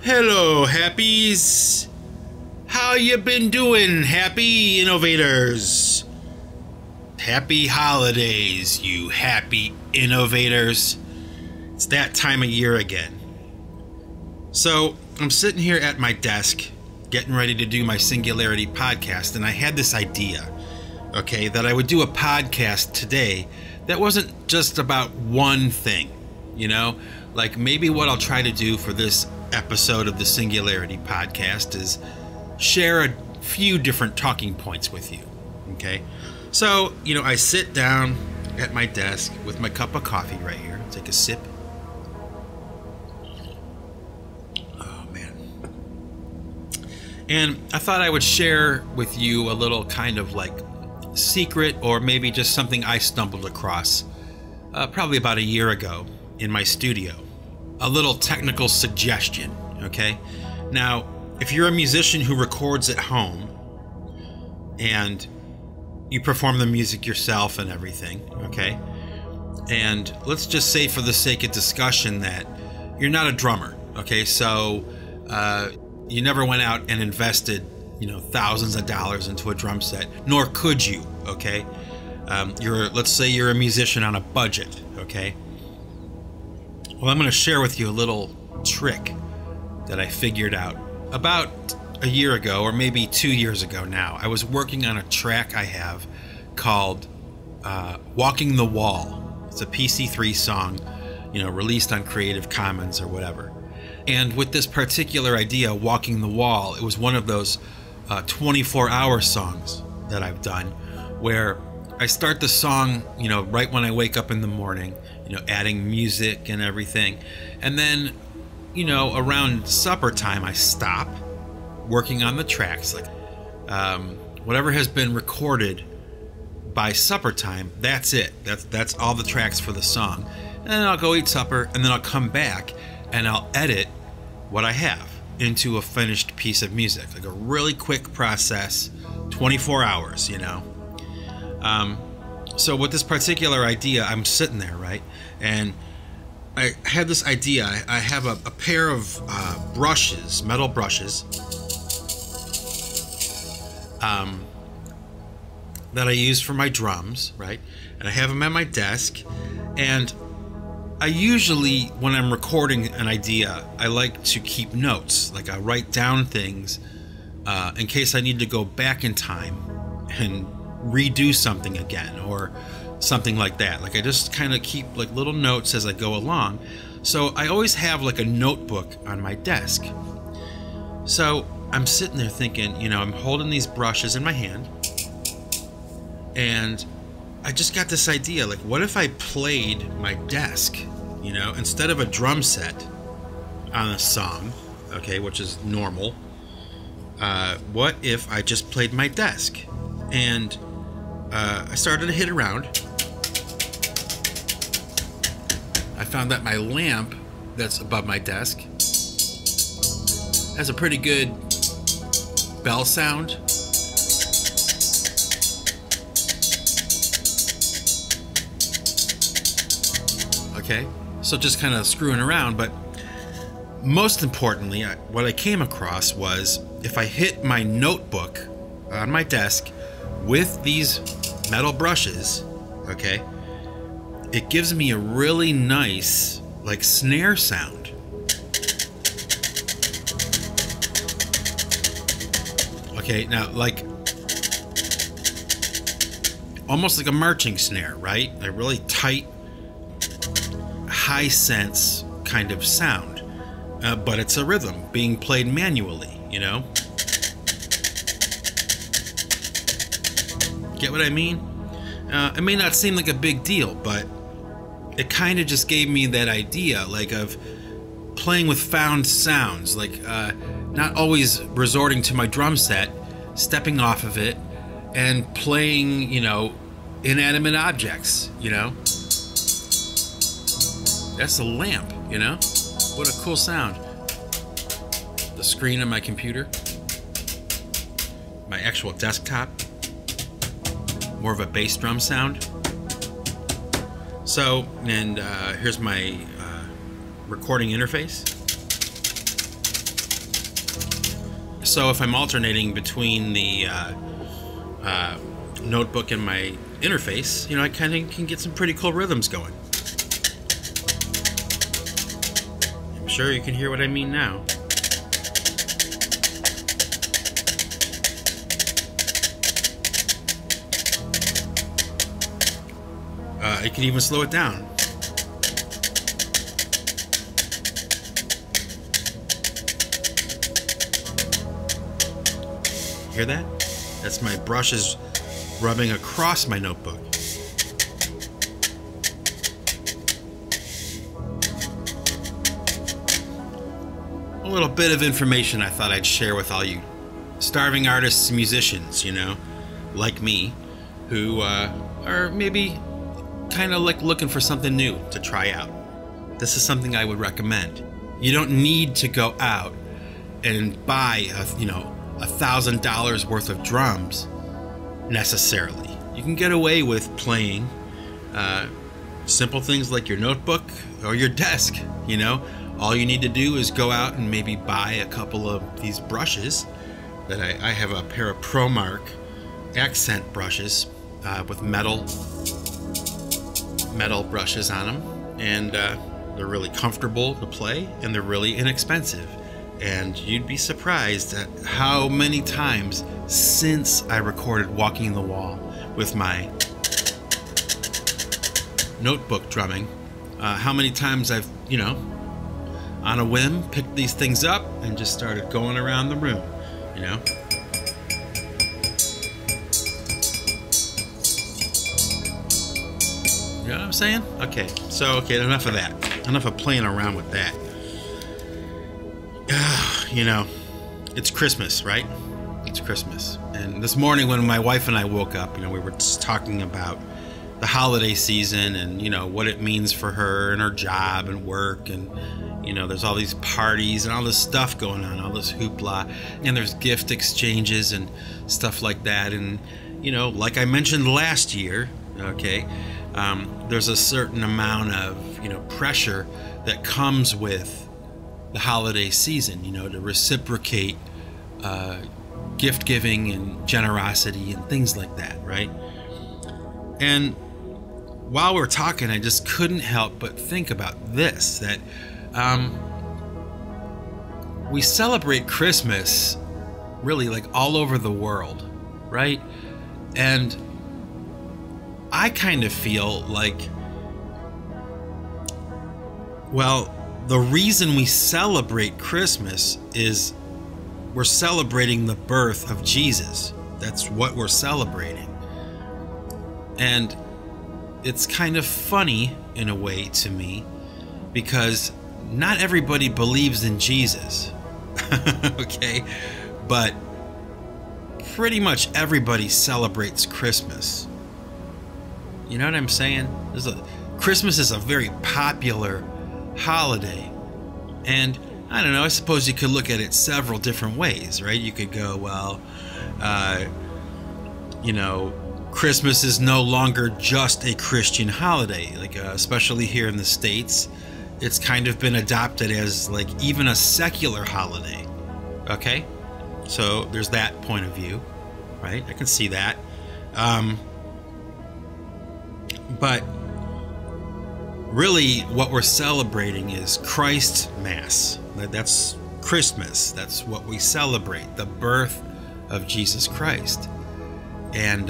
Hello, Happies. How you been doing, happy innovators? Happy holidays, you happy innovators. It's that time of year again. So, I'm sitting here at my desk, getting ready to do my Singularity podcast, and I had this idea, okay, that I would do a podcast today that wasn't just about one thing, you know? Like, maybe what I'll try to do for this episode of the Singularity podcast is share a few different talking points with you, okay? So, I sit down at my desk with my cup of coffee right here, take a sip. Oh, man. And I thought I would share with you a little kind of like secret, or maybe just something I stumbled across probably about a year ago in my studio. A little technical suggestion, okay? Now, if you're a musician who records at home and you perform the music yourself and everything, okay? And let's just say for the sake of discussion that you're not a drummer, okay? So you never went out and invested, thousands of dollars into a drum set, nor could you, okay? Let's say you're a musician on a budget, okay? Well, I'm going to share with you a little trick that I figured out about a year ago, or maybe 2 years ago now. I was working on a track I have called Walking the Wall. It's a PC3 song, released on Creative Commons or whatever. And with this particular idea, Walking the Wall, it was one of those 24-hour songs that I've done where I start the song, right when I wake up in the morning, adding music and everything. And then, around supper time, I stop working on the tracks. Like, whatever has been recorded by supper time, that's it. That's all the tracks for the song. And then I'll go eat supper, and then I'll come back and I'll edit what I have into a finished piece of music. Like a really quick process, 24 hours, So with this particular idea, I'm sitting there, right? And I had this idea. I have a pair of brushes, metal brushes, that I use for my drums, right? And I have them at my desk. And I usually, when I'm recording an idea, I like to keep notes. Like I write down things in case I need to go back in time and redo something again or something like that. Like I just kind of keep like little notes as I go along. So I always have like a notebook on my desk. So I'm sitting there thinking, I'm holding these brushes in my hand, and I just got this idea, like what if I played my desk, instead of a drum set on a song, okay, which is normal. What if I just played my desk? And I started to hit around. I found that my lamp that's above my desk has a pretty good bell sound. Okay, so just kind of screwing around, but most importantly, what I came across was if I hit my notebook on my desk with these metal brushes, okay, it gives me a really nice like snare sound. Okay, now like almost like a marching snare, right? A really tight, high sense kind of sound, but it's a rhythm being played manually, Get what I mean? It may not seem like a big deal, but it kind of just gave me that idea, like of playing with found sounds, like not always resorting to my drum set, stepping off of it, and playing, inanimate objects, That's a lamp, What a cool sound. The screen on my computer, my actual desktop, more of a bass drum sound. So, and here's my recording interface. also, if I'm alternating between the notebook and my interface, I kind of can get some pretty cool rhythms going. I'm sure you can hear what I mean now. I can even slow it down. Hear that? That's my brushes rubbing across my notebook. A little bit of information I thought I'd share with all you starving artists, musicians, like me, who are maybe kind of like looking for something new to try out. This is something I would recommend. You don't need to go out and buy $1,000 worth of drums necessarily. You can get away with playing simple things like your notebook or your desk. All you need to do is go out and maybe buy a couple of these brushes that I have a pair of ProMark accent brushes with metal brushes on them, and they're really comfortable to play, and they're really inexpensive. And you'd be surprised at how many times since I recorded Walking the Wall with my notebook drumming, how many times I've, on a whim, picked these things up and just started going around the room, You know what I'm saying? Okay, enough of that. Enough of playing around with that. It's Christmas, right? It's Christmas. And this morning when my wife and I woke up, we were just talking about the holiday season and, what it means for her and her job and work. And, there's all these parties and all this stuff going on, all this hoopla. And there's gift exchanges and stuff like that. And, like I mentioned last year, okay, there's a certain amount of, pressure that comes with the holiday season, to reciprocate gift giving and generosity and things like that, right? And while we're talking, I just couldn't help but think about this, that we celebrate Christmas really like all over the world, right? And I kind of feel like, the reason we celebrate Christmas is we're celebrating the birth of Jesus. That's what we're celebrating. And it's kind of funny in a way to me, because not everybody believes in Jesus. Okay? But pretty much everybody celebrates Christmas. You know what I'm saying? Christmas is a very popular holiday. And I don't know, I suppose you could look at it several different ways, right? You could go, Christmas is no longer just a Christian holiday. Like, especially here in the States, it's kind of been adopted as like even a secular holiday. Okay? So there's that point of view, right? I can see that. But really what we're celebrating is Christ's Mass. That's Christmas. That's what we celebrate, the birth of Jesus Christ. And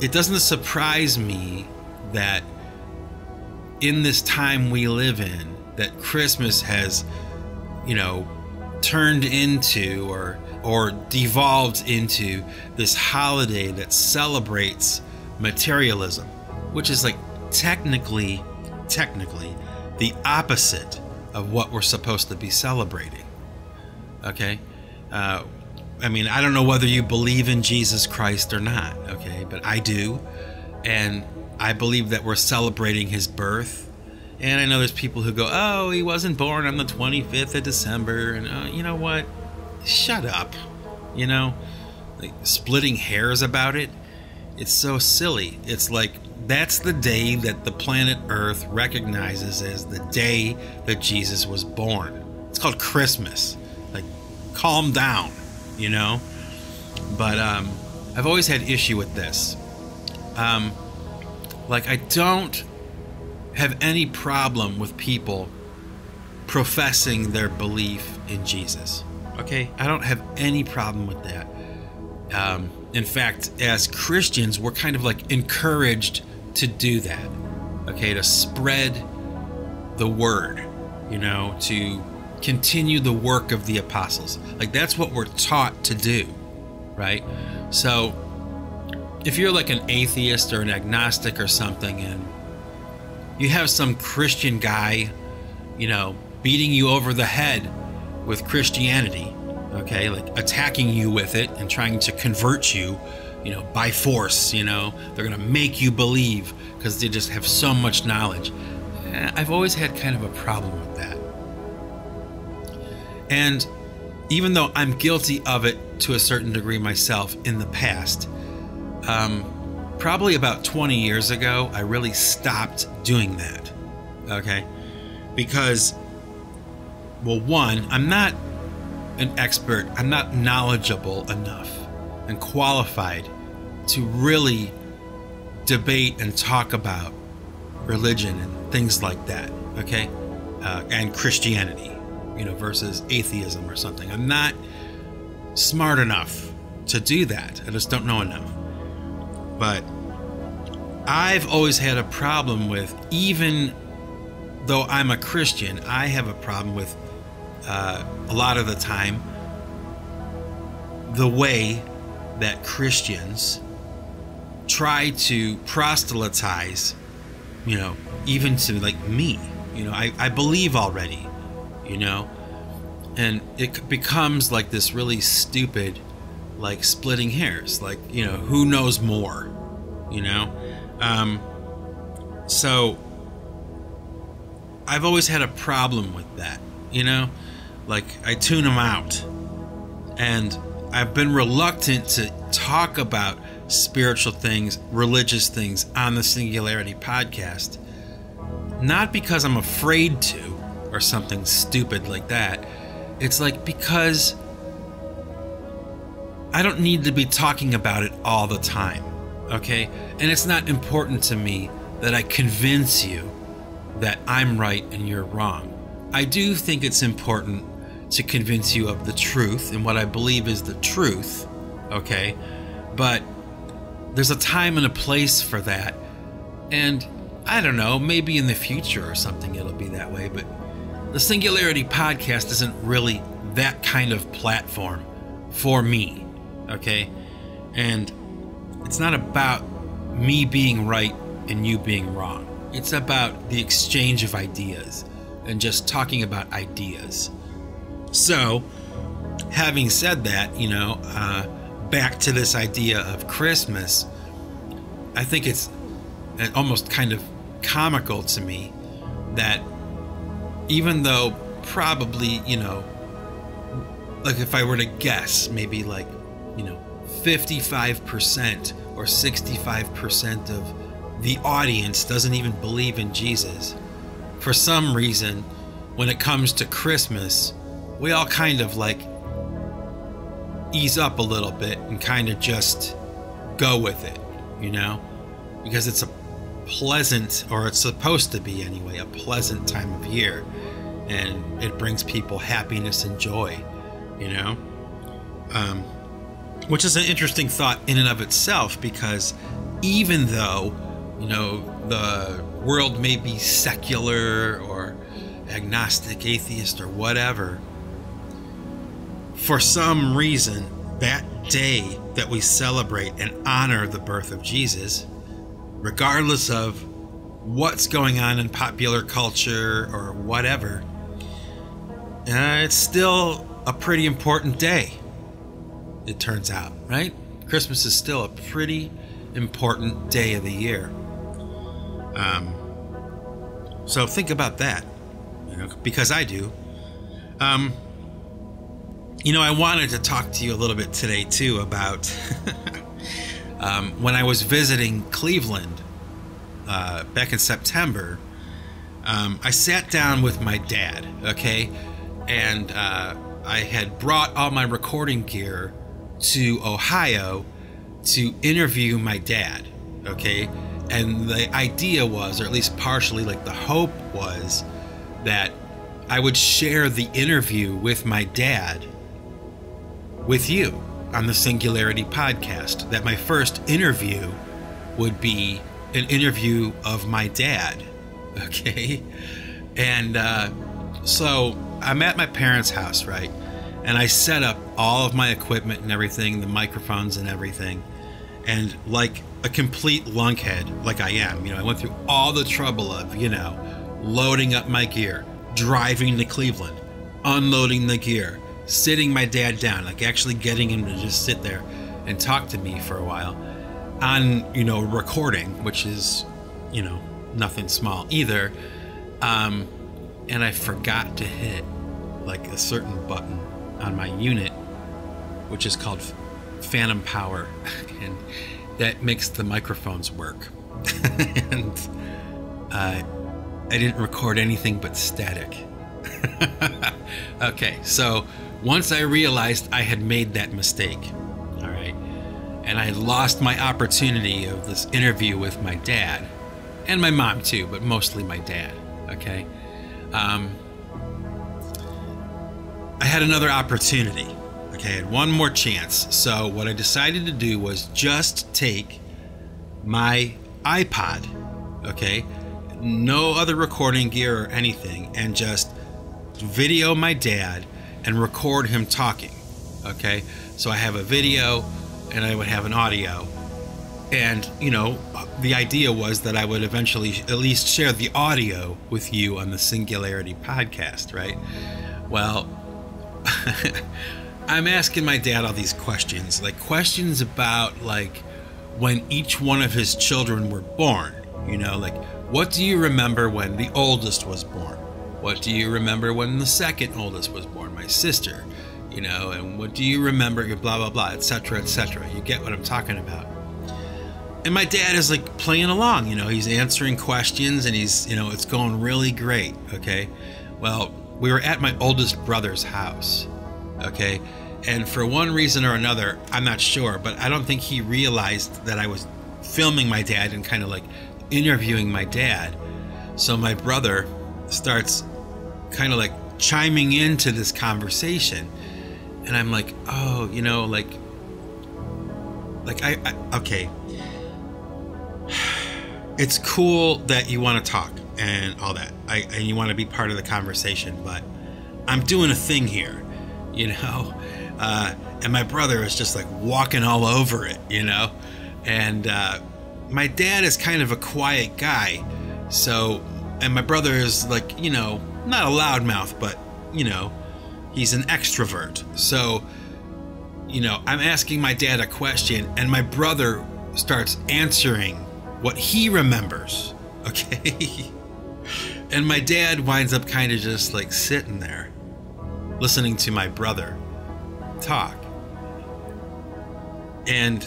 it doesn't surprise me that in this time we live in, that Christmas has, turned into or devolved into this holiday that celebrates materialism, which is like technically the opposite of what we're supposed to be celebrating. Okay? I don't know whether you believe in Jesus Christ or not, okay? But I do. And I believe that we're celebrating his birth. And I know there's people who go, oh, he wasn't born on the 25th of December. And you know what? Shut up. Like splitting hairs about it. It's so silly. It's like, that's the day that the planet Earth recognizes as the day that Jesus was born. It's called Christmas. Like, calm down, you know? But I've always had issue with this. Like, I don't have any problem with people professing their belief in Jesus. Okay? I don't have any problem with that. In fact, as Christians, we're kind of like encouraged to do that. Okay? To spread the word, you know, to continue the work of the apostles. Like, that's what we're taught to do, right? So if you're like an atheist or an agnostic or something, and you have some Christian guy, you know, beating you over the head with Christianity, okay, like attacking you with it and trying to convert you, you know, by force, you know, they're going to make you believe because they just have so much knowledge. I've always had kind of a problem with that. And even though I'm guilty of it to a certain degree myself in the past, probably about 20 years ago, I really stopped doing that. Okay? Because, well, one, I'm not an expert. I'm not knowledgeable enough and qualified to really debate and talk about religion and things like that. Okay? And Christianity, you know, versus atheism or something. I'm not smart enough to do that. I just don't know enough. But I've always had a problem with, even though I'm a Christian, I have a problem with a lot of the time the way that Christians try to proselytize, you know, even to like me. You know, I believe already, you know, and it becomes like this really stupid, like splitting hairs, like, you know, who knows more, you know? So I've always had a problem with that, you know? Like, I tune them out, and I've been reluctant to talk about spiritual things, religious things on the Singularity podcast, not because I'm afraid to or something stupid like that. It's like, because I don't need to be talking about it all the time, okay? And it's not important to me that I convince you that I'm right and you're wrong. I do think it's important to convince you of the truth and what I believe is the truth, okay? But there's a time and a place for that. And I don't know, maybe in the future or something it'll be that way, but the Singularity Podcast isn't really that kind of platform for me, okay? And it's not about me being right and you being wrong. It's about the exchange of ideas and just talking about ideas. So, having said that, you know, back to this idea of Christmas, I think it's almost kind of comical to me that even though probably, you know, like if I were to guess, maybe like, you know, 55% or 65% of the audience doesn't even believe in Jesus. For some reason, when it comes to Christmas, we all kind of like ease up a little bit and kind of just go with it, you know, because it's a pleasant, or it's supposed to be anyway, a pleasant time of year, and it brings people happiness and joy, you know, which is an interesting thought in and of itself, because even though, you know, the world may be secular or agnostic, atheist, or whatever, for some reason, that day that we celebrate and honor the birth of Jesus, regardless of what's going on in popular culture or whatever, it's still a pretty important day, it turns out, right? Christmas is still a pretty important day of the year. So think about that, you know, because I do. You know, I wanted to talk to you a little bit today, too, about when I was visiting Cleveland back in September. I sat down with my dad, okay? And I had brought all my recording gear to Ohio to interview my dad, okay? And the idea was, or at least partially, like the hope was, that I would share the interview with my dad with you on the Singularity Podcast. That my first interview would be an interview of my dad, okay? And so I'm at my parents' house, right? And I set up all of my equipment and everything, the microphones and everything. And like a complete lunkhead, like I am, I went through all the trouble of, loading up my gear, driving to Cleveland, unloading the gear, sitting my dad down, like actually getting him to just sit there and talk to me for a while on, recording, which is, nothing small either. And I forgot to hit like a certain button on my unit, which is called phantom power, and that makes the microphones work. And I didn't record anything but static. Okay, so once I realized I had made that mistake, all right, and I lost my opportunity of this interview with my dad, and my mom too, but mostly my dad, okay, I had another opportunity. Okay, I had one more chance. So what I decided to do was just take my iPod, okay, no other recording gear or anything, and just video my dad and record him talking, okay? So I have a video and I would have an audio. And, the idea was that I would eventually at least share the audio with you on the Singularity Podcast, right? Well, I'm asking my dad all these questions, like questions about like when each one of his children were born, like what do you remember when the oldest was born? What do you remember when the second oldest was born, my sister, and what do you remember, blah, blah, blah, etc., etc. You get what I'm talking about. And my dad is like playing along, he's answering questions and he's, it's going really great, okay? Well, we were at my oldest brother's house, okay? And for one reason or another, I'm not sure, but I don't think he realized that I was filming my dad and kind of like interviewing my dad. So my brother starts kind of like chiming into this conversation. And I'm like, oh, okay. It's cool that you want to talk and all that, and you want to be part of the conversation, but I'm doing a thing here, and my brother is just like walking all over it, and my dad is kind of a quiet guy, and my brother is like, not a loudmouth, but, he's an extrovert. So, I'm asking my dad a question, and my brother starts answering what he remembers, okay? And my dad winds up kind of just like sitting there, listening to my brother talk. And,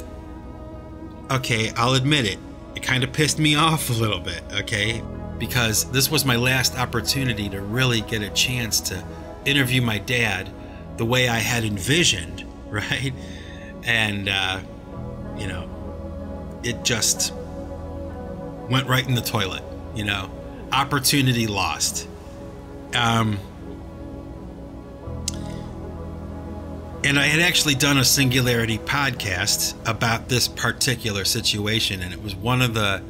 okay, I'll admit it, it kind of pissed me off a little bit, okay? Because this was my last opportunity to really get a chance to interview my dad the way I had envisioned, right? And, it just went right in the toilet, opportunity lost. And I had actually done a Singularity podcast about this particular situation, and it was one of the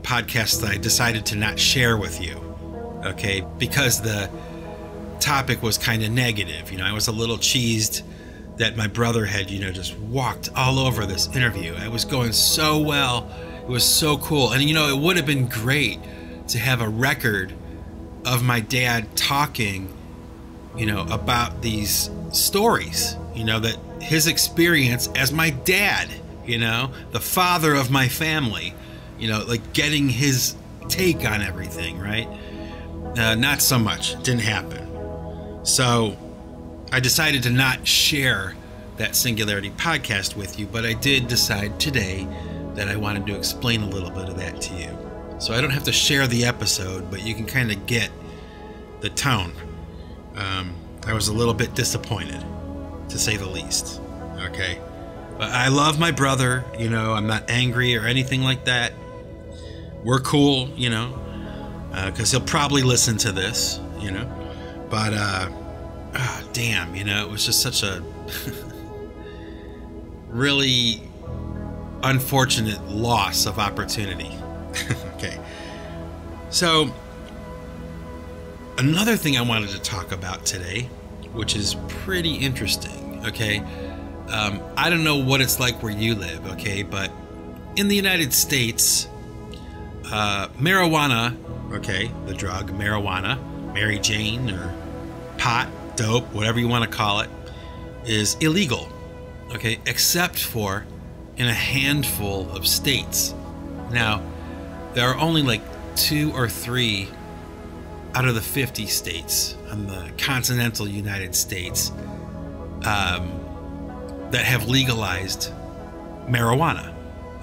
podcasts that I decided to not share with you, okay, because the topic was kind of negative. I was a little cheesed that my brother had, just walked all over this interview. It was going so well. It was so cool. And, it would have been great to have a record of my dad talking, about these stories, that his experience as my dad, the father of my family, like getting his take on everything, right? Not so much. Didn't happen. So I decided to not share that Singularity podcast with you, but I did decide today that I wanted to explain a little bit of that to you. So I don't have to share the episode, but you can kind of get the tone. I was a little bit disappointed, to say the least. Okay. But I love my brother, you know, I'm not angry or anything like that. We're cool, you know, because he'll probably listen to this, you know. But, damn, you know, it was just such a really unfortunate loss of opportunity. Okay. So, another thing I wanted to talk about today, which is pretty interesting, okay? I don't know what it's like where you live, okay? But in the United States, marijuana, okay, the drug marijuana, Mary Jane or pot, dope, whatever you want to call it, is illegal, okay, except for in a handful of states. Now, there are only like 2 or 3 out of the 50 states on the continental United States that have legalized marijuana,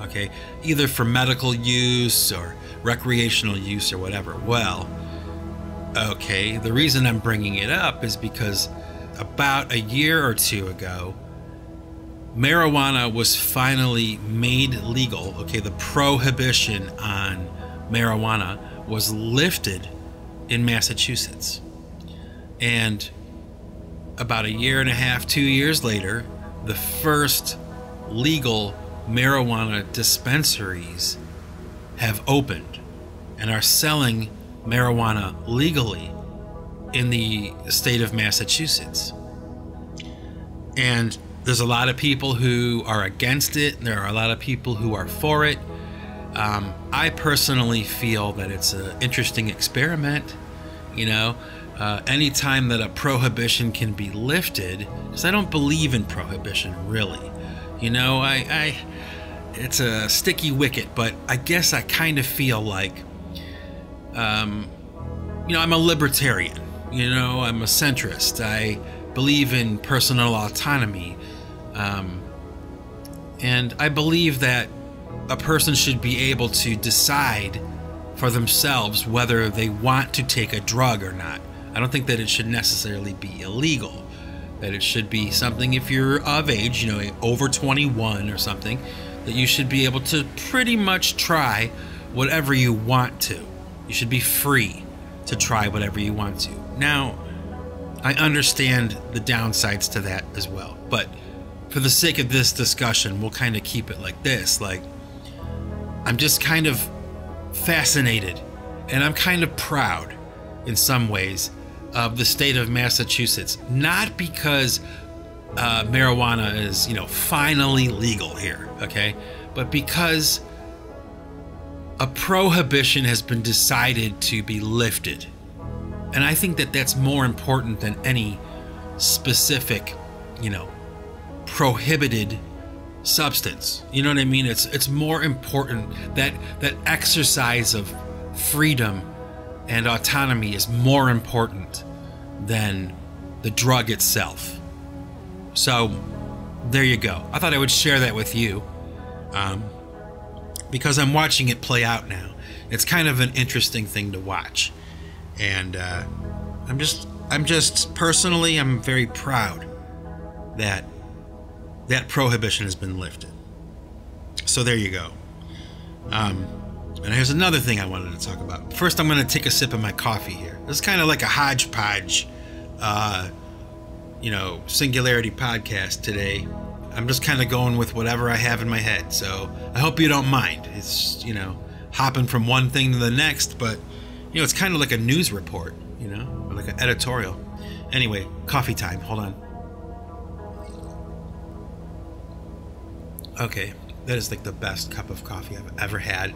okay, either for medical use or recreational use or whatever. Well, okay, the reason I'm bringing it up is because about a year or 2 ago, marijuana was finally made legal, okay, the prohibition on marijuana was lifted in Massachusetts. And about a year and a half, 2 years later, the first legal marijuana dispensaries have opened and are selling marijuana legally in the state of Massachusetts. And there's a lot of people who are against it. There are a lot of people who are for it. I personally feel that it's an interesting experiment, you know. Anytime that a prohibition can be lifted, because I don't believe in prohibition, really. You know, it's a sticky wicket, but I guess I kind of feel like, you know, I'm a libertarian. You know, I'm a centrist. I believe in personal autonomy. And I believe that a person should be able to decide for themselves whether they want to take a drug or not. I don't think that it should necessarily be illegal, that it should be something, if you're of age, you know, over 21 or something, that you should be able to pretty much try whatever you want to. You should be free to try whatever you want to. Now, I understand the downsides to that as well, but for the sake of this discussion, we'll kind of keep it like this. Like, I'm just kind of fascinated, and I'm kind of proud in some ways of the state of Massachusetts, not because marijuana is, you know, finally legal here, okay, but because a prohibition has been decided to be lifted. And I think that that's more important than any specific, you know, prohibited substance. You know what I mean? It's more important that exercise of freedom and autonomy is more important than the drug itself. So there you go. I thought I would share that with you because I'm watching it play out now. It's kind of an interesting thing to watch, and I'm just personally, I'm very proud that that prohibition has been lifted. So there you go. And here's another thing I wanted to talk about. First, I'm going to take a sip of my coffee here. This is kind of like a Hodge Podge, you know, Singularity podcast today. I'm just kind of going with whatever I have in my head. So I hope you don't mind. It's, you know, hopping from one thing to the next, but, you know, it's kind of like a news report, you know, or like an editorial. Anyway, coffee time. Hold on. Okay, that is like the best cup of coffee I've ever had.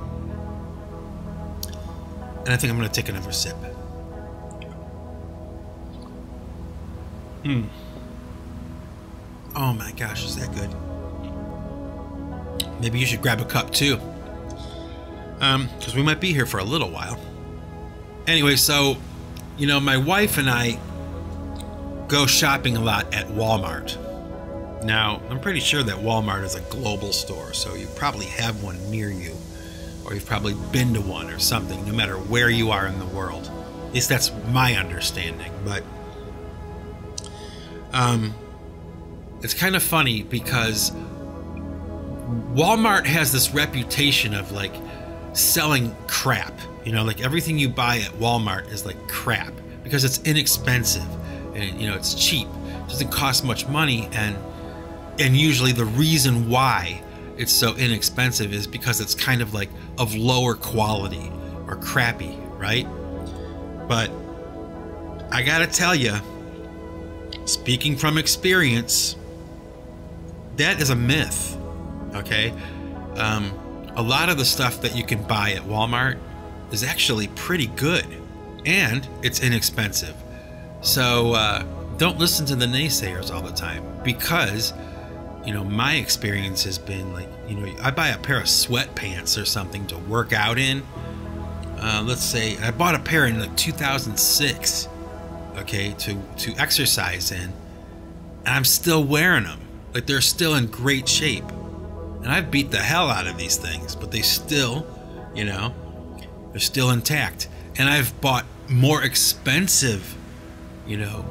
And I think I'm going to take another sip. Oh my gosh, is that good? Maybe you should grab a cup too. Because we might be here for a little while. Anyway, so, you know, my wife and I go shopping a lot at Walmart. Now, I'm pretty sure that Walmart is a global store, so you probably have one near you, or you've probably been to one or something, no matter where you are in the world. At least that's my understanding. But It's kind of funny because Walmart has this reputation of like selling crap. You know, like everything you buy at Walmart is like crap because it's inexpensive and, you know, it's cheap. It doesn't cost much money, and usually the reason why it's so inexpensive is because it's kind of like of lower quality or crappy, right? But I gotta tell you, speaking from experience, that is a myth, okay? A lot of the stuff that you can buy at Walmart is actually pretty good, and it's inexpensive. So don't listen to the naysayers all the time, because, you know, my experience has been like, you know, I buy a pair of sweatpants or something to work out in. Let's say I bought a pair in like 2006, okay, to exercise in, and I'm still wearing them. Like, they're still in great shape. And I've beat the hell out of these things, but they still, you know, they're still intact. And I've bought more expensive, you know,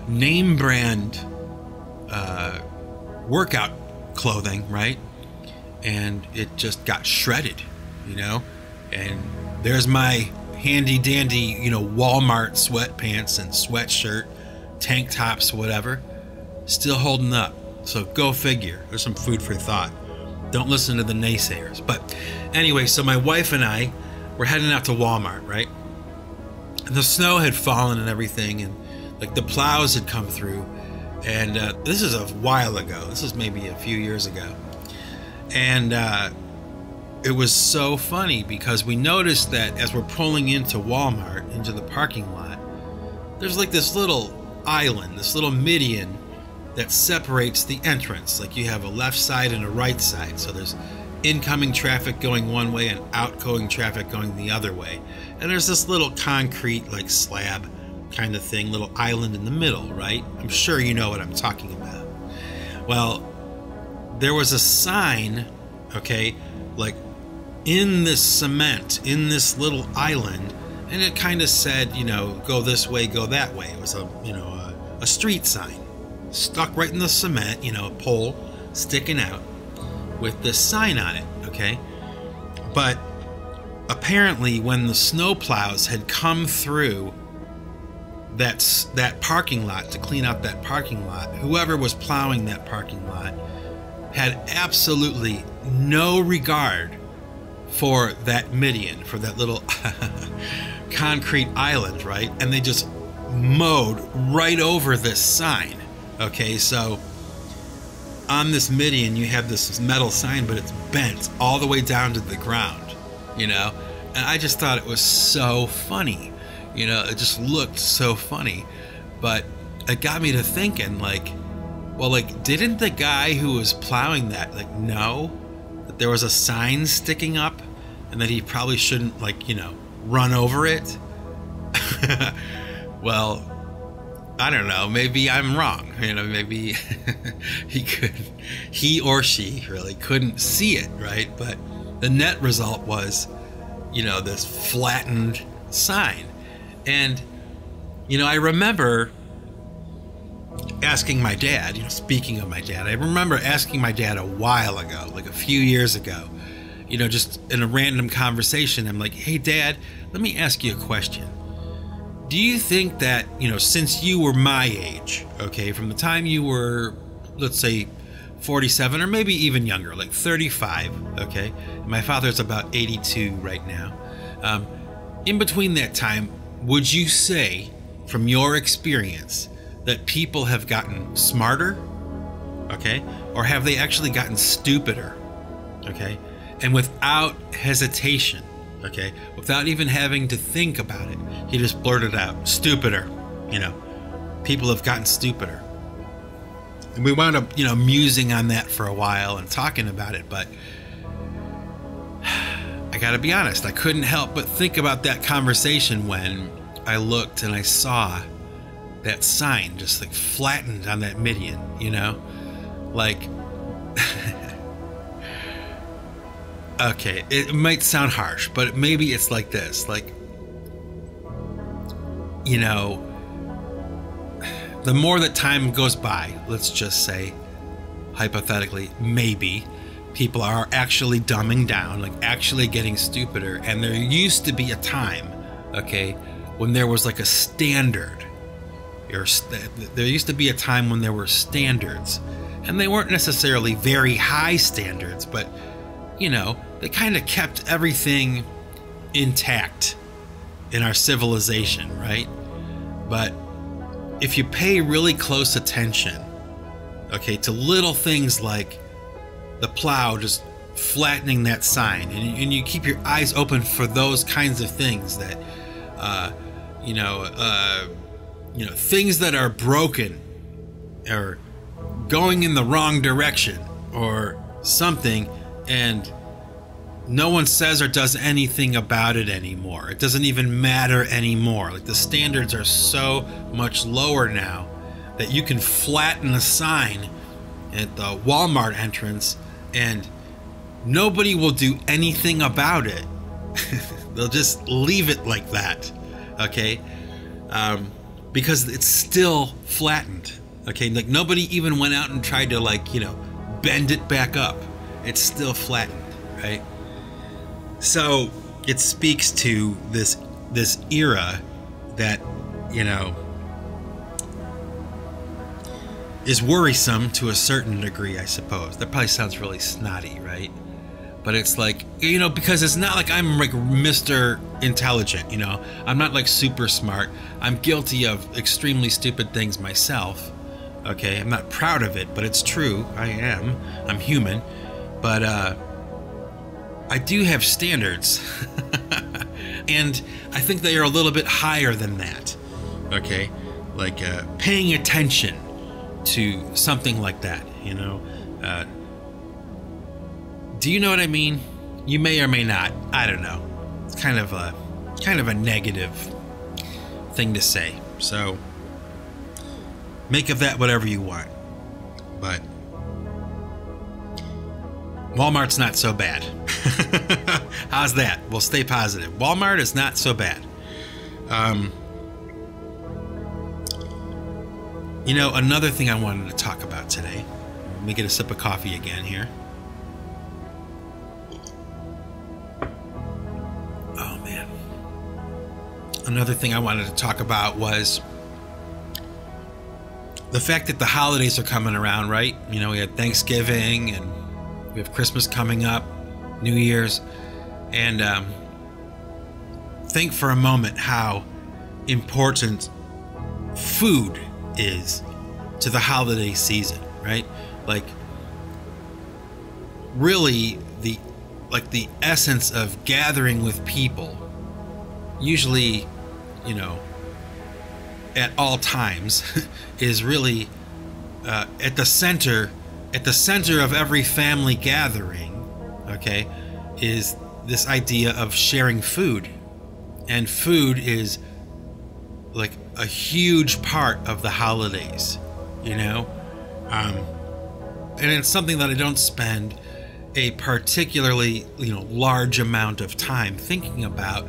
name brand workout clothing, right? And it just got shredded, you know? And there's my handy dandy, you know, Walmart sweatpants and sweatshirt, tank tops, whatever, still holding up. So go figure. There's some food for thought. Don't listen to the naysayers. But anyway, so my wife and I were heading out to Walmart, right? And the snow had fallen and everything, and like the plows had come through. And this is a while ago. This is maybe a few years ago. And it was so funny because we noticed that as we're pulling into Walmart, into the parking lot, there's like this little island, this little median that separates the entrance. Like, you have a left side and a right side. So there's incoming traffic going one way and outgoing traffic going the other way. And there's this little concrete, like, slab kind of thing, little island in the middle, right? I'm sure you know what I'm talking about. Well, there was a sign, okay, like in this cement, in this little island, and it kind of said, you know, go this way, go that way. It was a, you know, a street sign stuck right in the cement, you know, a pole sticking out with this sign on it, okay? But apparently when the snow plows had come through that parking lot to clean out that parking lot, whoever was plowing that parking lot had absolutely no regard for that median, for that little concrete island, right? And they just mowed right over this sign. Okay, so on this median you have this metal sign, but it's bent all the way down to the ground, you know? And I just thought it was so funny. You know, it just looked so funny. But it got me to thinking, like, well, like, didn't the guy who was plowing that, like, know that there was a sign sticking up and that he probably shouldn't, like, you know, run over it? Well, I don't know, maybe I'm wrong. You know, maybe he or she really couldn't see it, right? But the net result was, you know, this flattened sign. And, you know, I remember asking my dad, you know, speaking of my dad, I remember asking my dad a while ago, like a few years ago, you know, just in a random conversation, I'm like, hey, Dad, let me ask you a question. Do you think that, you know, since you were my age, okay, from the time you were, let's say, 47 or maybe even younger, like 35, okay? My father's about 82 right now. In between that time, would you say, from your experience, that people have gotten smarter, okay? Or have they actually gotten stupider, okay? And without hesitation, okay? Without even having to think about it, he just blurted out, stupider, you know? People have gotten stupider. And we wound up, you know, musing on that for a while and talking about it, but I gotta be honest, I couldn't help but think about that conversation when I looked and I saw that sign just like flattened on that median, you know? Like, okay, it might sound harsh, but maybe it's like this, like, you know, the more that time goes by, let's just say, hypothetically, maybe people are actually dumbing down, like actually getting stupider. And there used to be a time, okay, when there was like a standard. There used to be a time when there were standards, and they weren't necessarily very high standards, but, you know, they kind of kept everything intact in our civilization, right? But if you pay really close attention, okay, to little things like the plow just flattening that sign, and you keep your eyes open for those kinds of things that, things that are broken or going in the wrong direction or something, and no one says or does anything about it anymore. It doesn't even matter anymore. Like, the standards are so much lower now that you can flatten a sign at the Walmart entrance and nobody will do anything about it. They'll just leave it like that, okay? Because it's still flattened, okay? Like, nobody even went out and tried to, like, you know, bend it back up. It's still flattened, right? So it speaks to this era that, you know, is worrisome to a certain degree, I suppose. That probably sounds really snotty, right? But it's like, you know, because it's not like I'm like Mr. Intelligent, you know. I'm not like super smart. I'm guilty of extremely stupid things myself, okay? I'm not proud of it, but it's true. I am. I'm human. But I do have standards. And I think they are a little bit higher than that, okay? Like paying attention to something like that, you know. Do you know what I mean? You may or may not. I don't know. It's kind of a negative thing to say. So make of that whatever you want. But Walmart's not so bad. How's that? We'll stay positive. Walmart is not so bad. You know, another thing I wanted to talk about today. Let me get a sip of coffee again here. Oh, man. Another thing I wanted to talk about was the fact that the holidays are coming around, right? You know, we had Thanksgiving and we have Christmas coming up, New Year's, and think for a moment how important food is to the holiday season, right? Like, really, the essence of gathering with people, usually, you know, at all times, is really at the center of every family gathering, okay, is this idea of sharing food. And food is like a huge part of the holidays, you know. And it's something that I don't spend a particularly, you know, large amount of time thinking about,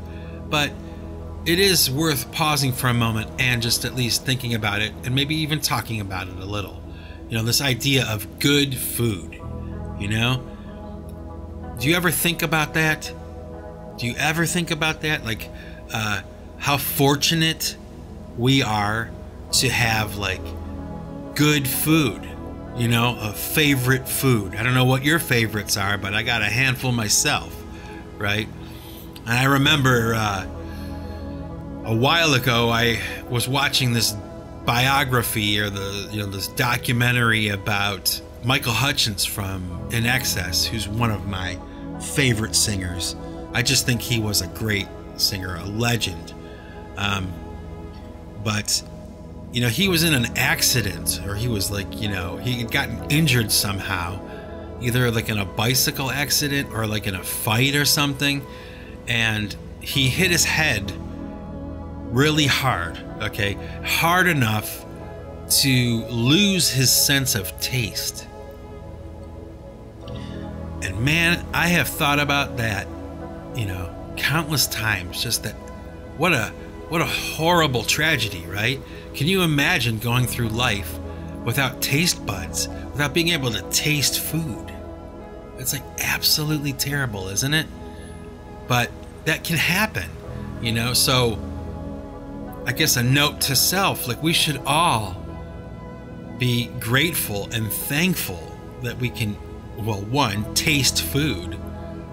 but it is worth pausing for a moment and just at least thinking about it, and maybe even talking about it a little. You know, this idea of good food, you know? Do you ever think about that? Do you ever think about that? Like, how fortunate we are to have, like, good food, you know, a favorite food. I don't know what your favorites are, but I got a handful myself, right? And I remember a while ago I was watching this biography, or this documentary about Michael Hutchence from In Excess, who's one of my favorite singers. I just think he was a great singer, a legend. But you know, he was in an accident, or he was like, you know, he had gotten injured somehow, either like in a bicycle accident or like in a fight or something, and he hit his head really hard, okay, hard enough to lose his sense of taste. And man, I have thought about that, you know, countless times. Just that, what a horrible tragedy, right? Can you imagine going through life without taste buds, without being able to taste food? It's like absolutely terrible, isn't it? But that can happen, you know? So I guess a note to self, like we should all be grateful and thankful that we can, well, one, taste food,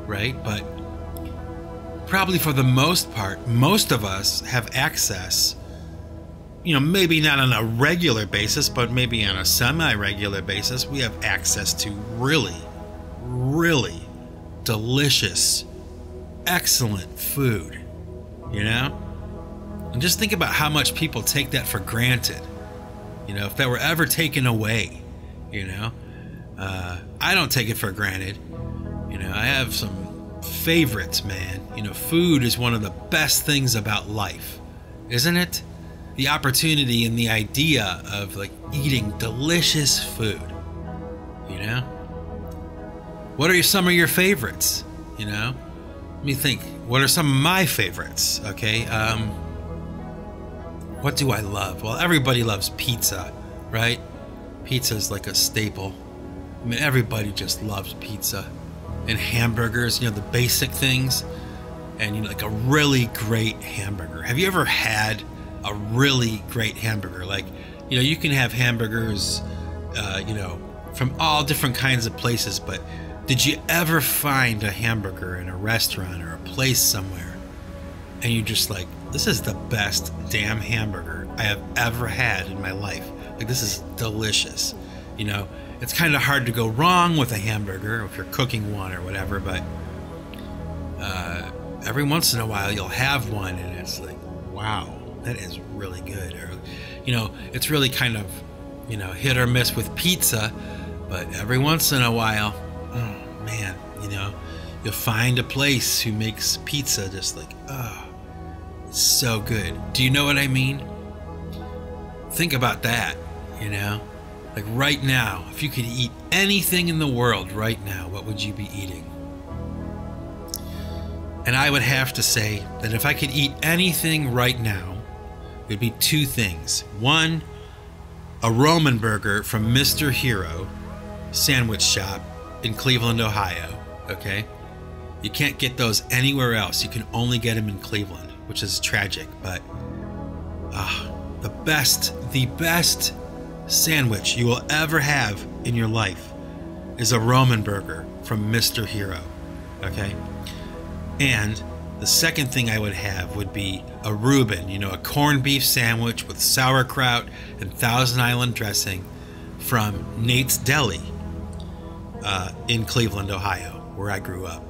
right? But probably for the most part, most of us have access, you know, maybe not on a regular basis, but maybe on a semi-regular basis, we have access to really, really delicious, excellent food, you know? And just think about how much people take that for granted. You know, if that were ever taken away, you know, I don't take it for granted. You know, I have some favorites, man. You know, food is one of the best things about life, isn't it? The opportunity and the idea of like eating delicious food, you know? What are some of your favorites, you know? Let me think. What are some of my favorites, okay? What do I love? Well, everybody loves pizza, right? Pizza is like a staple. I mean, everybody just loves pizza. And hamburgers, you know, the basic things. And, you know, like a really great hamburger. Have you ever had a really great hamburger? Like, you know, you can have hamburgers, you know, from all different kinds of places. But did you ever find a hamburger in a restaurant or a place somewhere and you're just like, this is the best damn hamburger I have ever had in my life? Like, this is delicious. You know, it's kind of hard to go wrong with a hamburger if you're cooking one or whatever, but every once in a while you'll have one and it's like, wow, that is really good. Or, you know, it's really kind of, you know, hit or miss with pizza, but every once in a while, oh man, you know, you'll find a place who makes pizza just like, oh, it's so good. Do you know what I mean? Think about that, you know? Like right now, if you could eat anything in the world right now, what would you be eating? And I would have to say that if I could eat anything right now, it would be two things. One, a Roman burger from Mr. Hero sandwich shop in Cleveland, Ohio, okay? You can't get those anywhere else. You can only get them in Cleveland, which is tragic, but the best sandwich you will ever have in your life is a Roman burger from Mr. Hero, okay? And the second thing I would have would be a Reuben, you know, a corned beef sandwich with sauerkraut and Thousand Island dressing from Nate's Deli in Cleveland, Ohio, where I grew up.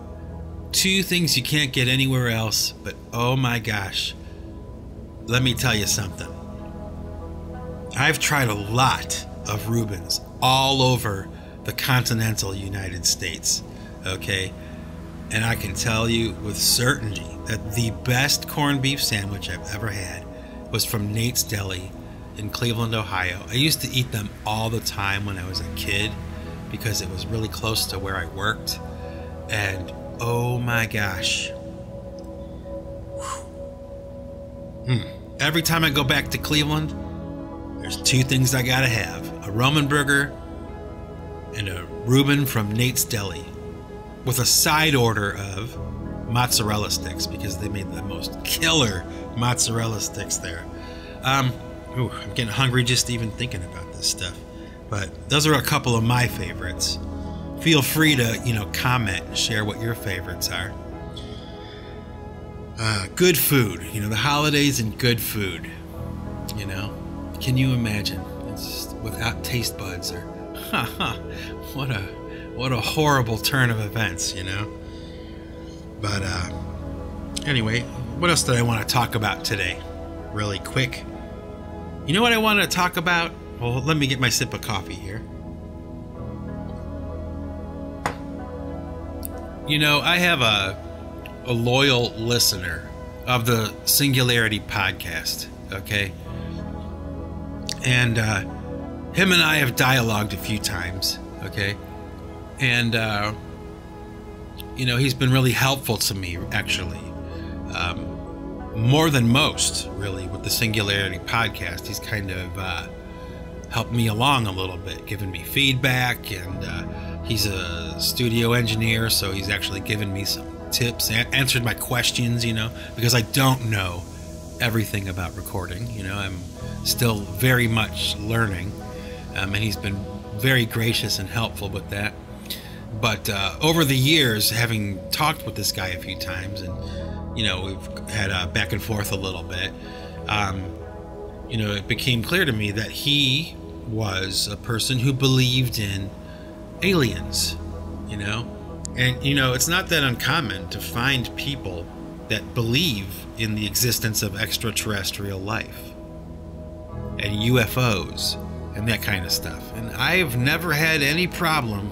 Two things you can't get anywhere else, but oh my gosh, let me tell you something. I've tried a lot of Reubens all over the continental United States, okay? And I can tell you with certainty that the best corned beef sandwich I've ever had was from Nate's Deli in Cleveland, Ohio. I used to eat them all the time when I was a kid because it was really close to where I worked. And oh my gosh. Every time I go back to Cleveland, there's two things I gotta have. A Roman burger and a Reuben from Nate's Deli with a side order of mozzarella sticks because they made the most killer mozzarella sticks there. I'm getting hungry just even thinking about this stuff. But those are a couple of my favorites. Feel free to, you know, comment and share what your favorites are. Good food, you know, the holidays and good food, you know. Can you imagine? It's just without taste buds or, what a horrible turn of events, you know. But anyway, what else did I want to talk about today? Really quick. You know what I wanted to talk about? Well, let me get my sip of coffee here. You know, I have a loyal listener of the Singularity Podcast, okay? And him and I have dialogued a few times, okay? And, you know, he's been really helpful to me, actually. more than most, really, with the Singularity Podcast. He's kind of helped me along a little bit, giving me feedback, and he's a studio engineer, so he's actually given me some tips, answered my questions, because I don't know everything about recording. I'm still very much learning, and he's been very gracious and helpful with that. But over the years, having talked with this guy a few times, and we've had a back and forth a little bit, it became clear to me that he was a person who believed in aliens, and it's not that uncommon to find people that believe in the existence of extraterrestrial life and UFOs and that kind of stuff. And I've never had any problem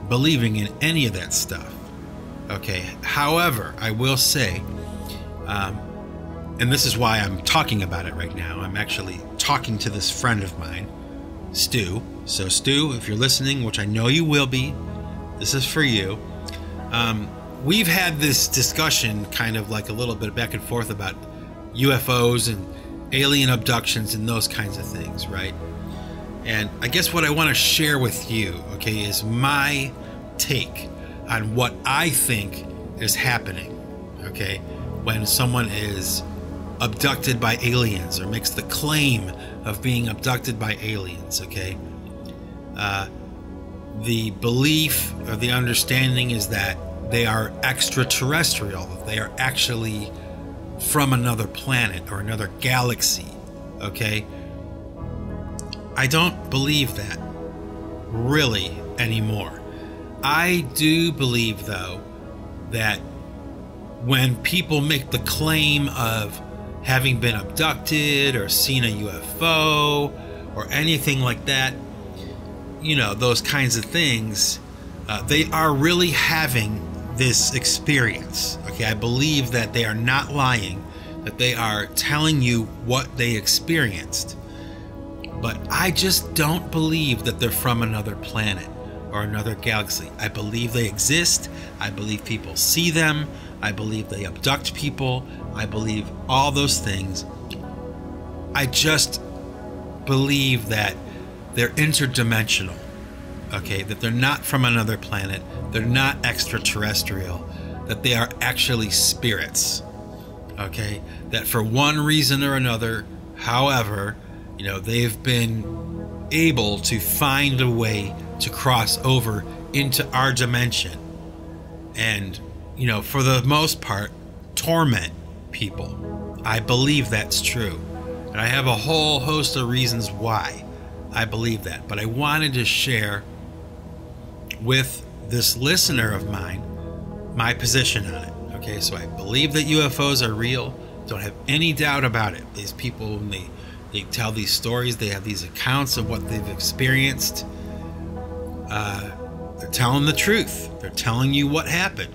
believing in any of that stuff. Okay, however, I will say, and this is why I'm talking about it right now, I'm actually talking to this friend of mine, Stu. So Stu, if you're listening, which I know you will be, this is for you. We've had this discussion kind of like a little bit back and forth about UFOs and alien abductions and those kinds of things, right? And I guess what I want to share with you, okay, is my take on what I think is happening, okay, when someone is abducted by aliens or makes the claim of being abducted by aliens, okay? The belief or the understanding is that they are extraterrestrial, that they are actually from another planet or another galaxy, okay? I don't believe that really anymore. I do believe, though, that when people make the claim of having been abducted or seen a UFO or anything like that, those kinds of things, they are really having this experience. Okay, I believe that they are not lying, that they are telling you what they experienced. But I just don't believe that they're from another planet or another galaxy. I believe they exist. I believe people see them. I believe they abduct people. I believe all those things. I just believe that they're interdimensional. Okay, that they're not from another planet. They're not extraterrestrial. That they are actually spirits. Okay, that for one reason or another, however, they've been able to find a way to cross over into our dimension and, for the most part, torment people. I believe that's true. And I have a whole host of reasons why I believe that. But I wanted to share with this listener of mine my position on it. Okay, so I believe that UFOs are real. Don't have any doubt about it. These people, when they tell these stories, they have these accounts of what they've experienced. They're telling the truth. They're telling you what happened.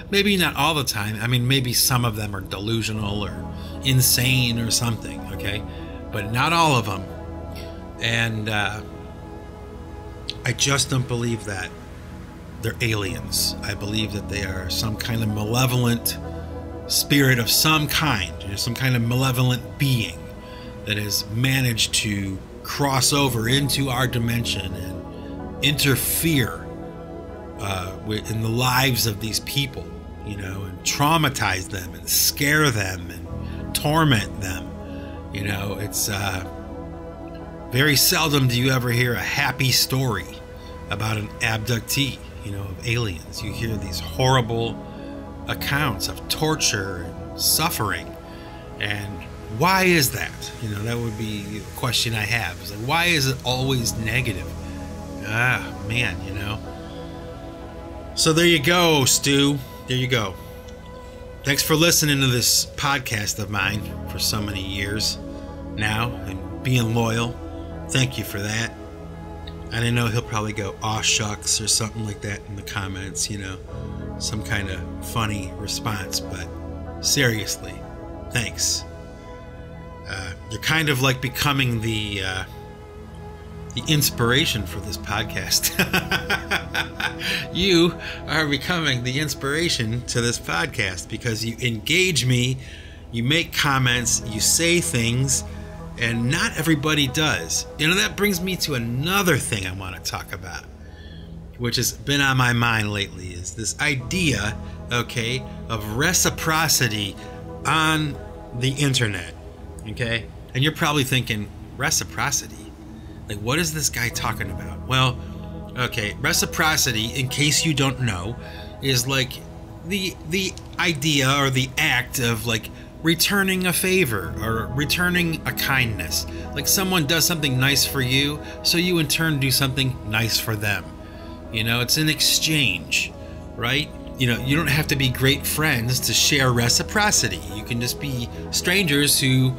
Maybe not all the time. I mean, maybe some of them are delusional or insane or something, okay? But not all of them. And I just don't believe that they're aliens. I believe that they are some kind of malevolent spirit of some kind, some kind of malevolent being that has managed to cross over into our dimension and interfere in the lives of these people, and traumatize them and scare them and torment them. It's very seldom do you ever hear a happy story about an abductee, of aliens. You hear these horrible accounts of torture and suffering. And why is that? That would be a question I have. It's like, why is it always negative? Man, So there you go, Stu. There you go. Thanks for listening to this podcast of mine for so many years now and being loyal. Thank you for that. And I know he'll probably go, aw shucks, or something like that in the comments, some kind of funny response. But seriously, thanks. You're kind of like becoming the inspiration for this podcast. You are becoming the inspiration to this podcast because you engage me you make comments, you say things, and not everybody does. That brings me to another thing I want to talk about, which has been on my mind lately, is this idea, okay, of reciprocity on the internet, okay? And you're probably thinking, reciprocity? Like, what is this guy talking about? Well, okay, reciprocity, in case you don't know, is like the idea or the act of like returning a favor or returning a kindness. Like someone does something nice for you, so you in turn do something nice for them. It's an exchange, right? You don't have to be great friends to share reciprocity. You can just be strangers who,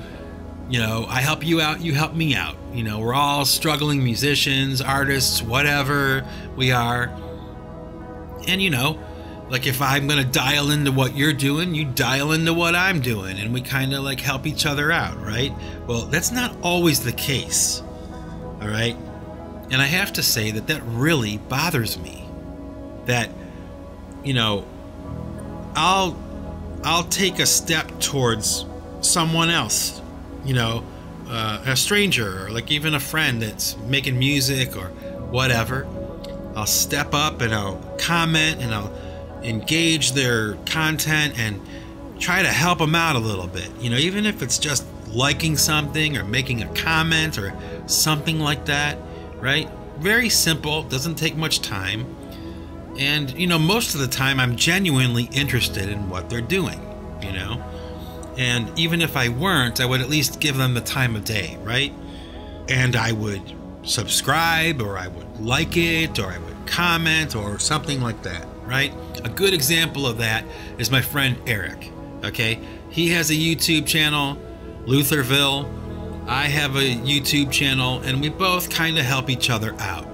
I help you out, you help me out. We're all struggling musicians, artists, whatever we are. And, like if I'm going to dial into what you're doing, you dial into what I'm doing, and we kind of like help each other out, right? Well, that's not always the case, all right? And I have to say that really bothers me. That, I'll take a step towards someone else, a stranger, or like even a friend that's making music or whatever. I'll step up and I'll comment and I'll engage their content and try to help them out a little bit, even if it's just liking something or making a comment or something like that, right? Very simple, doesn't take much time. And, most of the time I'm genuinely interested in what they're doing, and even if I weren't, I would at least give them the time of day, right? And I would subscribe, or I would like it, or I would comment or something like that, right? A good example of that is my friend Eric, okay? He has a YouTube channel, Lutherville. I have a YouTube channel, and we both kind of help each other out,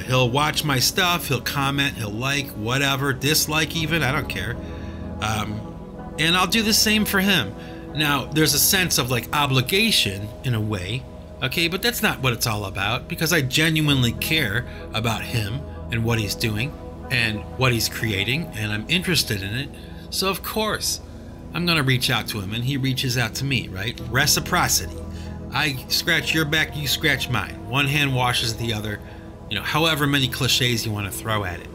He'll watch my stuff, he'll comment, he'll like, whatever, dislike even, I don't care. And I'll do the same for him. Now, there's a sense of like obligation in a way, okay, but that's not what it's all about, because I genuinely care about him and what he's doing and what he's creating, and I'm interested in it. So of course I'm gonna reach out to him and he reaches out to me, right? Reciprocity. I scratch your back, you scratch mine. One hand washes the other, however many cliches you want to throw at it.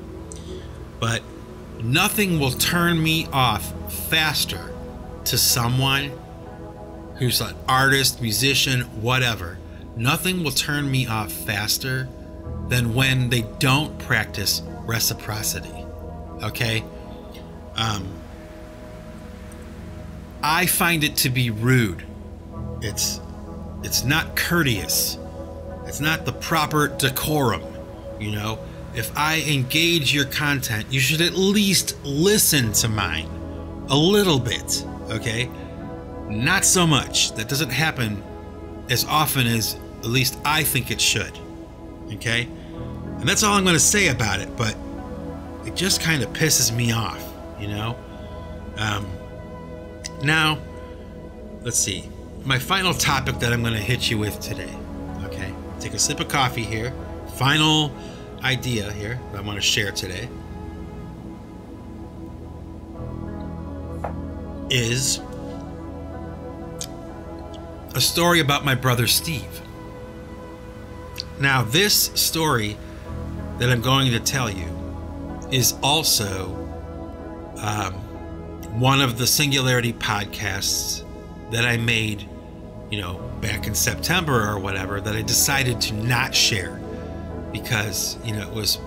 But nothing will turn me off faster to someone who's an artist, musician, whatever. Nothing will turn me off faster than when they don't practice reciprocity, okay? I find it to be rude. It's not courteous. It's not the proper decorum, If I engage your content, you should at least listen to mine a little bit, okay? Not so much. That doesn't happen as often as at least I think it should, okay? And that's all I'm going to say about it, but it just kind of pisses me off, Now, let's see. My final topic that I'm going to hit you with today, okay? Take a sip of coffee here. Final idea here that I want to share today is a story about my brother Steve. Now, this story that I'm going to tell you is also one of the Singularity podcasts that I made, back in September or whatever, that I decided to not share because, it was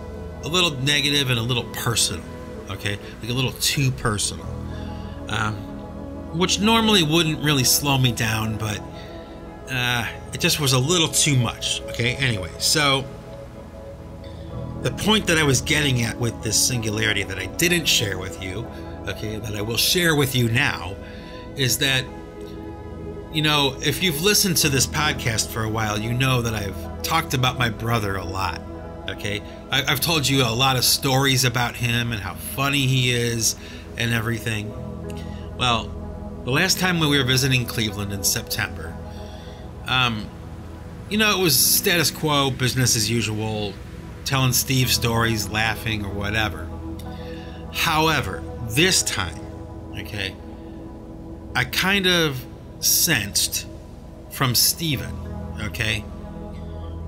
a little negative and a little personal, okay? Like a little too personal, which normally wouldn't really slow me down, but it just was a little too much, okay? Anyway, so the point that I was getting at with this singularity that I didn't share with you, okay, that I will share with you now, is that, if you've listened to this podcast for a while, you know that I've talked about my brother a lot, okay? I've told you a lot of stories about him and how funny he is and everything. Well, the last time when we were visiting Cleveland in September, it was status quo, business as usual, telling Steve stories, laughing or whatever. However, this time, okay, I kind of sensed from Steven, okay,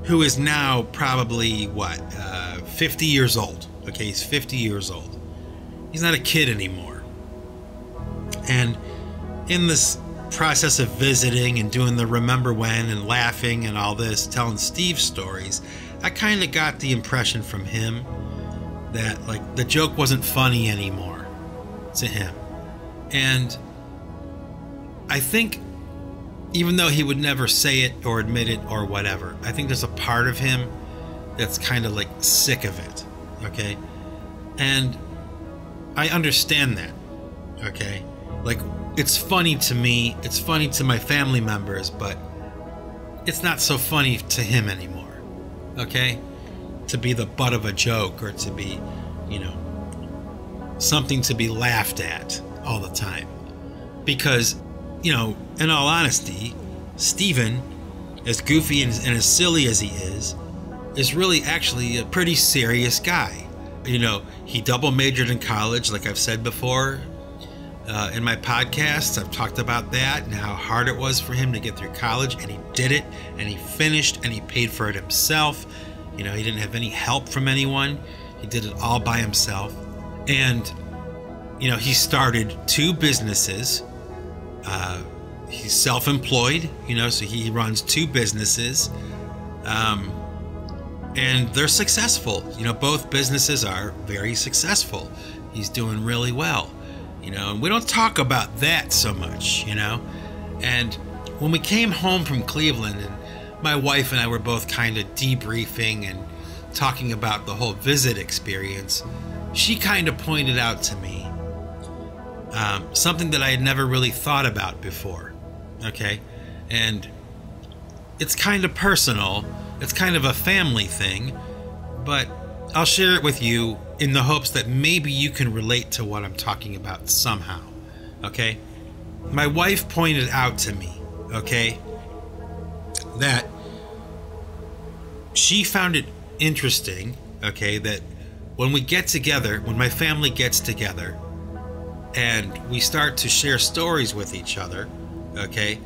who is now probably, 50 years old. Okay, he's 50 years old. He's not a kid anymore. And in this process of visiting and doing the remember when and laughing and all this, telling Steve stories, I kind of got the impression from him that, like, the joke wasn't funny anymore to him. And I think, even though he would never say it or admit it or whatever, I think there's a part of him that's kind of like sick of it, okay? And I understand that, okay? Like, it's funny to me, it's funny to my family members, but it's not so funny to him anymore, okay? To be the butt of a joke, or to be, something to be laughed at all the time. Because, in all honesty, Steven, as goofy and as silly as he is really actually a pretty serious guy. He double majored in college, like I've said before. In my podcasts, I've talked about that and how hard it was for him to get through college, and he did it, and he finished, and he paid for it himself. He didn't have any help from anyone. He did it all by himself. And, he started 2 businesses. He's self-employed, so he runs 2 businesses. And they're successful. Both businesses are very successful. He's doing really well. And we don't talk about that so much, And when we came home from Cleveland, and my wife and I were both kind of debriefing and talking about the whole visit experience, she kind of pointed out to me something that I had never really thought about before, okay? And it's kind of personal. It's kind of a family thing, but I'll share it with you in the hopes that maybe you can relate to what I'm talking about somehow, okay? My wife pointed out to me, okay, that she found it interesting, okay, that when we get together, when my family gets together and we start to share stories with each other, okay,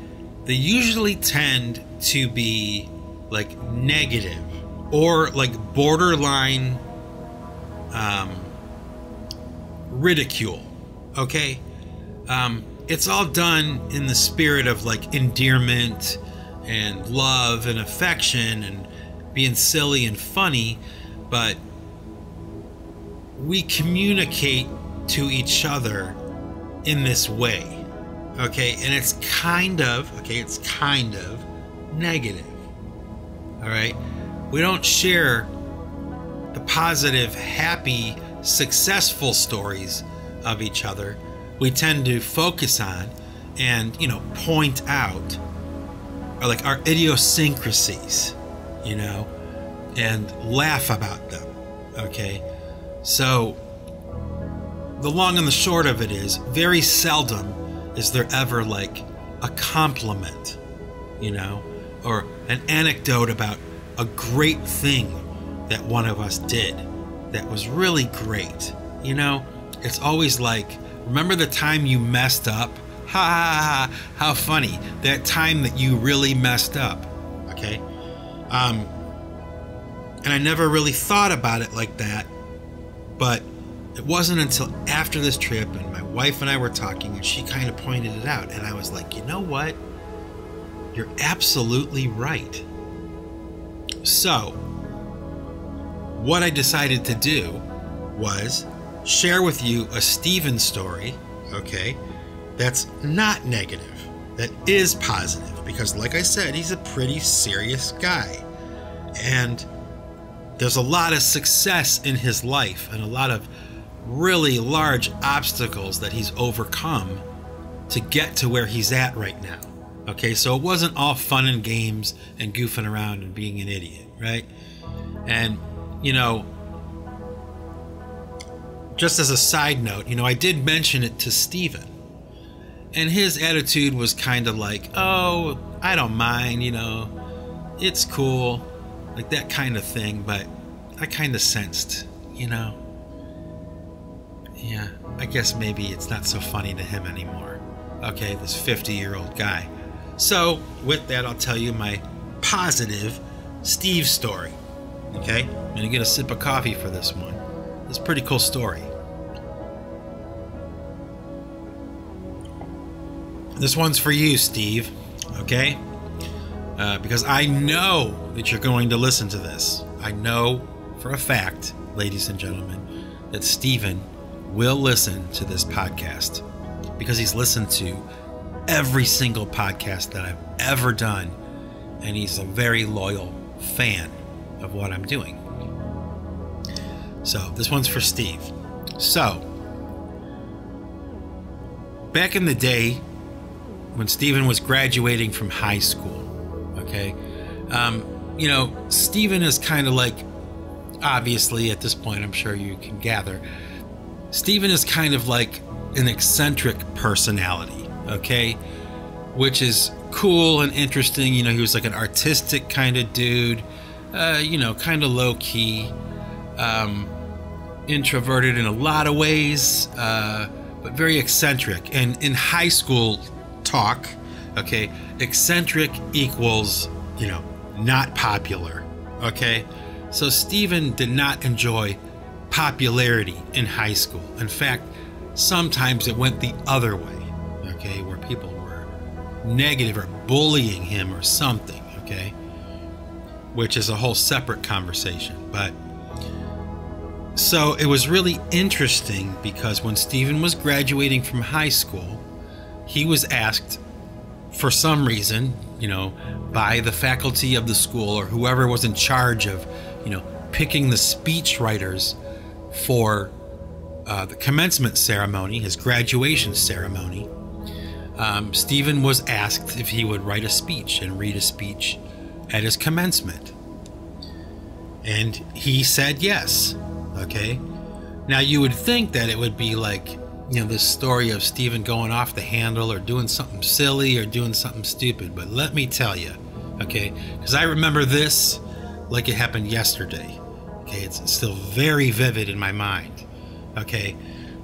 they usually tend to be like negative or like borderline ridicule, okay? It's all done in the spirit of like endearment and love and affection and being silly and funny, but we communicate to each other in this way, okay? And it's kind of negative, all right? We don't share the positive, happy, successful stories of each other. We tend to focus on and, point out like our idiosyncrasies, and laugh about them, okay? So the long and the short of it is, very seldom is there ever like a compliment, or an anecdote about a great thing that one of us did that was really great. It's always like, remember the time you messed up? Ha ha ha, how funny. That time that you really messed up, okay? And I never really thought about it like that, but it wasn't until after this trip and my wife and I were talking and she kind of pointed it out, and I was like, you know what? You're absolutely right. So, what I decided to do was share with you a Steven story, okay, that's not negative, that is positive, because like I said, he's a pretty serious guy. And there's a lot of success in his life and a lot of really large obstacles that he's overcome to get to where he's at right now. Okay, so it wasn't all fun and games and goofing around and being an idiot, right? And, just as a side note, I did mention it to Steven. And his attitude was kind of like, oh, I don't mind, it's cool. Like that kind of thing, but I kind of sensed, yeah, I guess maybe it's not so funny to him anymore. Okay, this 50-year-old guy. So, with that, I'll tell you my positive Steve story. Okay? I'm going to get a sip of coffee for this one. It's a pretty cool story. This one's for you, Steve. Okay? Because I know that you're going to listen to this. I know for a fact, ladies and gentlemen, that Steven will listen to this podcast because he's listened to every single podcast that I've ever done, and he's a very loyal fan of what I'm doing. So this one's for Steve. So back in the day when Steven was graduating from high school, okay, you know, Steven is kind of like, obviously at this point I'm sure you can gather, Steven is kind of like an eccentric personality, okay, which is cool and interesting. You know, he was like an artistic kind of dude, you know, kind of low-key, introverted in a lot of ways, but very eccentric. And in high school talk, okay, eccentric equals, you know, not popular, okay? So Steven did not enjoy popularity in high school. In fact, sometimes it went the other way, okay, where people were negative or bullying him or something, okay, which is a whole separate conversation. But so it was really interesting because when Steven was graduating from high school, he was asked for some reason, you know, by the faculty of the school or whoever was in charge of, you know, picking the speech writers for the commencement ceremony, his graduation ceremony. Steven was asked if he would write a speech and read a speech at his commencement. And he said yes. Okay. Now you would think that it would be like, you know, this story of Steven going off the handle or doing something silly or doing something stupid. But let me tell you, okay, because I remember this like it happened yesterday. Okay, it's still very vivid in my mind. Okay,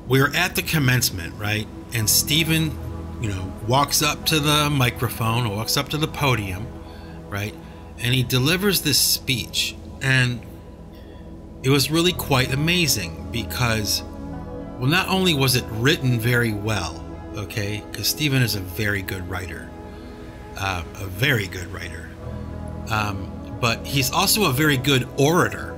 we were at the commencement, right? And Steven, you know, walks up to the microphone, or walks up to the podium, right? And he delivers this speech. And it was really quite amazing because, well, not only was it written very well, okay, because Steven is a very good writer, but he's also a very good orator,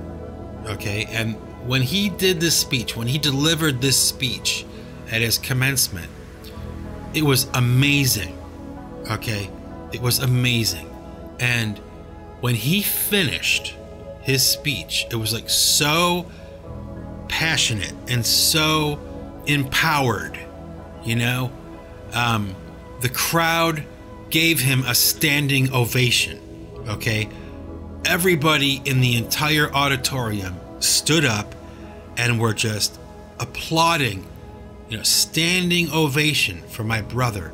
okay? And when he did this speech, when he delivered this speech at his commencement, it was amazing, okay? It was amazing. And when he finished his speech, it was like so passionate and so empowered, you know? The crowd gave him a standing ovation, okay? Everybody in the entire auditorium stood up and were just applauding, you know, standing ovation for my brother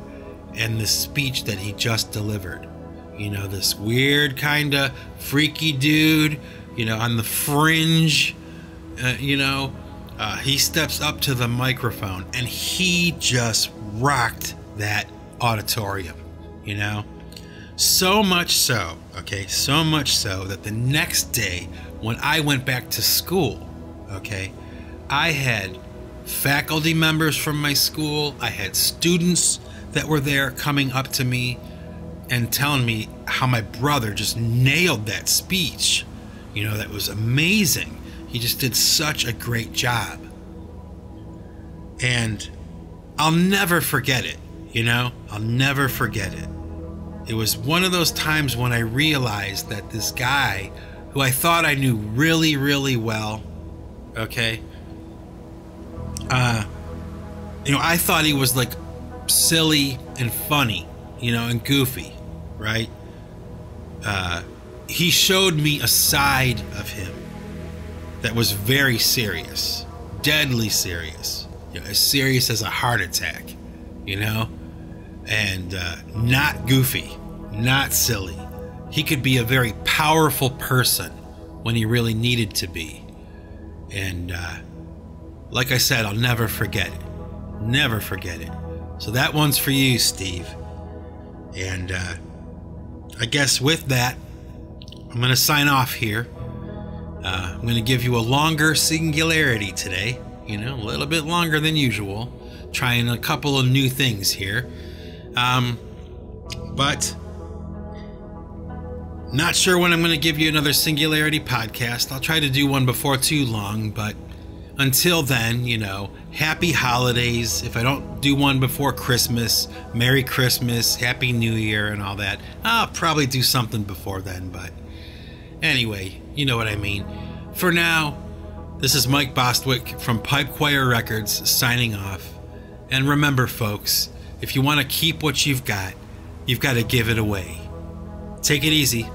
and the speech that he just delivered. You know, this weird kind of freaky dude, you know, on the fringe, you know, he steps up to the microphone and he just rocked that auditorium, you know. So much so, okay, so much so that the next day when I went back to school, okay, I had faculty members from my school, I had students that were there coming up to me and telling me how my brother just nailed that speech. You know, that was amazing. He just did such a great job. And I'll never forget it, you know? I'll never forget it. It was one of those times when I realized that this guy, who I thought I knew really, really well, okay? You know, I thought he was like silly and funny, you know, and goofy, right? He showed me a side of him that was very serious, deadly serious, you know, as serious as a heart attack, you know, and not goofy, not silly. He could be a very powerful person when he really needed to be. And like I said, I'll never forget it. Never forget it. So that one's for you, Steve. And I guess with that, I'm going to sign off here. I'm going to give you a longer singularity today. You know, a little bit longer than usual. Trying a couple of new things here. But not sure when I'm going to give you another Singularity podcast. I'll try to do one before too long, but until then, you know, happy holidays. If I don't do one before Christmas, Merry Christmas, Happy New Year, and all that. I'll probably do something before then, but anyway, you know what I mean. For now, this is Mike Bostwick from Pipe Choir Records signing off. And remember, folks, if you want to keep what you've got to give it away. Take it easy.